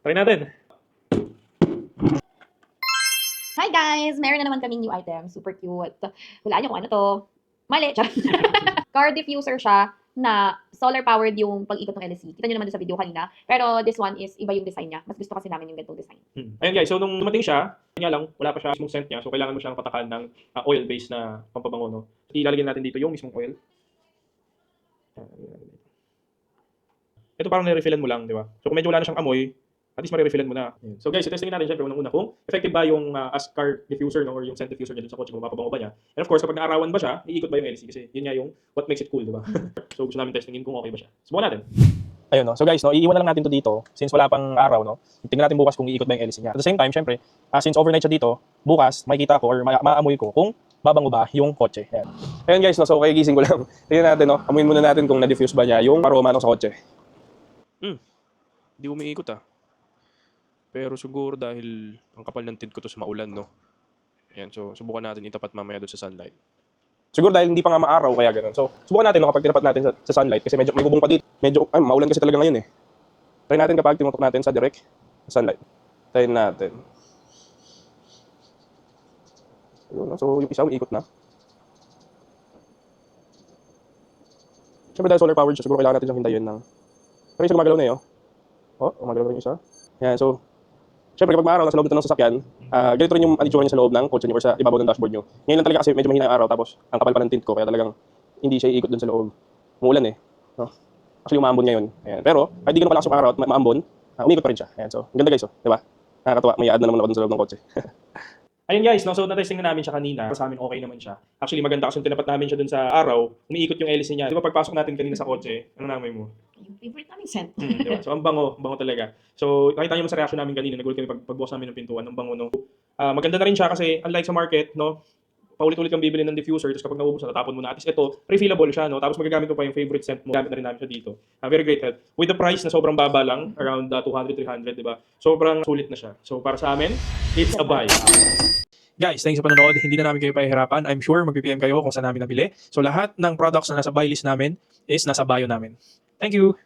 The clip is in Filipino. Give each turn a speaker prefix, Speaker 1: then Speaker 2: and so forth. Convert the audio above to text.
Speaker 1: Try natin.
Speaker 2: Hi guys! Meron na naman kaming new item. Super cute. Hulaan nyo kung ano to. Mali. Car diffuser siya na solar-powered yung pag-ikot ng LSC. Kita nyo naman sa video kanina. Pero this one is iba yung design niya. Mas gusto kasi namin yung ganitong design.
Speaker 1: Ayun guys, so nung dumating siya, nga lang, wala pa siya mismong scent niya. So kailangan mo siyang patakan ng oil-based na pampabango. No? Ilalagay natin dito yung mismong oil. Ito parang nire-refillan mo lang, di ba? So kung medyo wala na siyang amoy, at least marirefillan mo na. So guys, testingin natin syempre unang-una kung effective ba yung as car diffuser no, or yung scent diffuser niya dun sa kotse, kung mapabango ba niya. And of course, kapag naarawan ba siya, iikot ba yung LC? Kasi yun nga yung what makes it cool, di ba? So gusto namin testingin kung okay ba siya. Subukan natin. Ayun no. So guys, no, iiwan na lang natin to dito since wala pang araw, no. Tingnan natin bukas kung iikot ba yung LC niya. At the same time, syempre, since overnight siya dito, bukas makikita ko or maamoy ko kung babango ba yung kotse. Ayan. Ayun guys, no, so kagigising ko lang. Tingnan natin, no. Amuin muna natin kung na-diffuse ba niya yung aroma no, sa kotse. Hindi umiikot Pero siguro dahil ang kapal ng tint ko to sa maulan, no. Ayan, so subukan natin itapat mamaya doon sa sunlight. Siguro dahil hindi pa nga maaraw kaya ganoon. So subukan natin no, kapag tinapat natin sa sunlight kasi medyo may bubong pa dito. Medyo maulan kasi talaga ngayon eh. Try natin kapag tinutok natin sa direct sunlight. Try natin. Ayun, so yung isa umiikot na. Siyempre dahil solar powered siya, siguro kailangan natin siyang hintayin ng... Pero isa gumagalaw na eh, oh. Oh, gumagalaw na yung isa. Yan, so... Siyempre kapag maaraw, nasa loob nito ng sasakyan, ganito rin yung itsura niya sa loob ng kotse niyo or sa ibabaw ng dashboard niyo. Ngayon lang talaga kasi medyo mahina ang araw, tapos ang kapal pa ng tint ko, kaya talagang hindi siya iikot dun sa loob. Umuulan eh. No? Actually, umaambon ngayon. Ayan. Pero, kahit di ganun kalakas yung araw at maambon, umiikot pa rin siya. Ayan, so, ganda guys, oh. Diba? Nakakatuwa, may ad na naman ako dun sa loob ng kotse. Ayun guys, no, so na-testing na namin siya kanina. Sa amin okay naman siya. Actually maganda kasi tinapat namin siya dun sa araw, umiikot yung LC niya. Di ba pagpasok natin kanina sa kotse, ano namoy mo?
Speaker 2: Yung favorite namin scent.
Speaker 1: Diba? So ang bango talaga. So nakita niyo sa reaction namin kanina, nagulat kami pagbukas namin ng pintuan, ang bango no. Maganda na rin siya kasi unlike sa market, no, paulit-ulit kang bibili ng diffuser, tapos kapag naubos na, tatapon mo na. At least ito, refillable siya, no? Tapos magagamit mo pa yung favorite scent mo. Gamit na rin namin siya dito. Very great help. With the price na sobrang baba lang, around 200, 300, di ba? Sobrang sulit na siya. So para sa amin, it's a buy. Guys, thanks sa panonood. Hindi na namin kayo pahihirapan. I'm sure mag-PM kayo kung saan namin nabili. So lahat ng products na nasa buy list namin is nasa bio namin. Thank you!